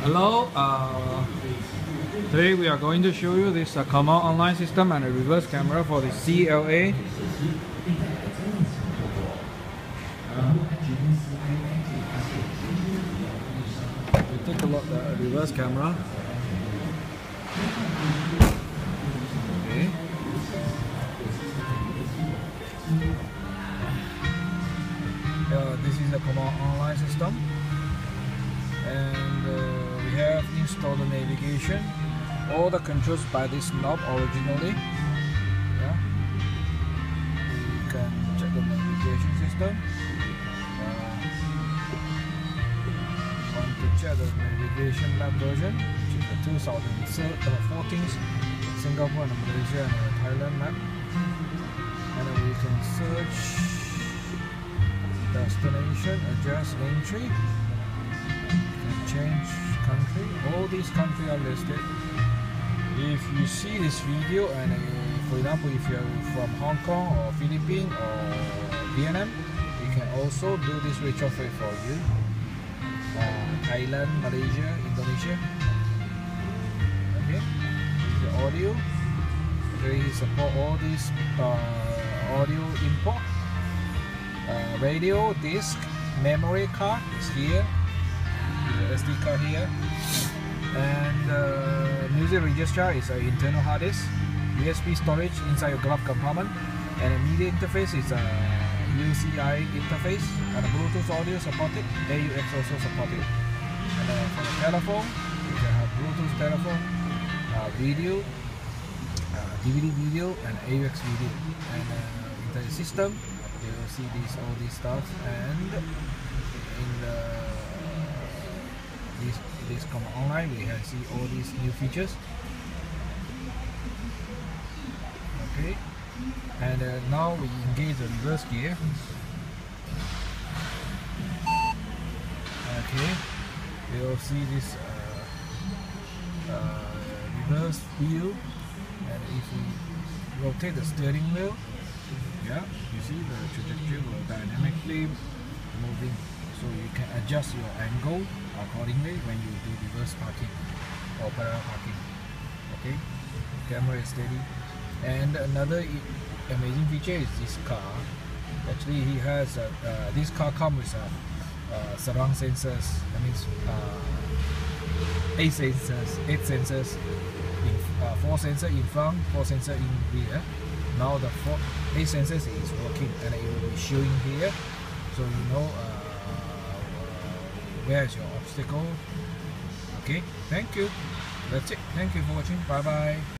Hello, today we are going to show you this Command online system and a reverse camera for the CLA. We take a look at the reverse camera. Okay. This is a Command online system, and we have installed the navigation. All the controls by this knob originally. Yeah. We can check the navigation system. Want to check the navigation map version, which is the 2014 Singapore and Malaysia and Thailand map. And then we can search destination, adjust entry, can change country. All these countries are listed. If you see this video and for example if you're from Hong Kong or Philippines or Vietnam, we can also do this retrofit for you. Thailand, Malaysia, Indonesia. Okay, the audio. They support all these audio import. Radio, disc, memory card is here, the SD card here, and music register is an internal hard disk, USB storage inside your glove compartment, and a media interface is a UCI interface, and a Bluetooth audio supported, AUX also supported. And for the telephone, you can have Bluetooth telephone, video, DVD video, and AUX video, and into the system. You will see all these stuff, and in this Command online we can see all these new features. Okay, and now we engage the reverse gear. Okay, we will see this reverse wheel, and if we rotate the steering wheel, yeah, you see the trajectory will dynamically moving, so you can adjust your angle accordingly when you do reverse parking or parallel parking. Okay, camera is steady. And another amazing feature is this car. Actually, he has this car comes with surround sensors. That means 8 sensors. 4 sensors in front, 4 sensors in rear. Now the 8 sensors is working, and it will be showing here, so you know where is your obstacle. Okay, thank you. That's it. Thank you for watching. Bye bye.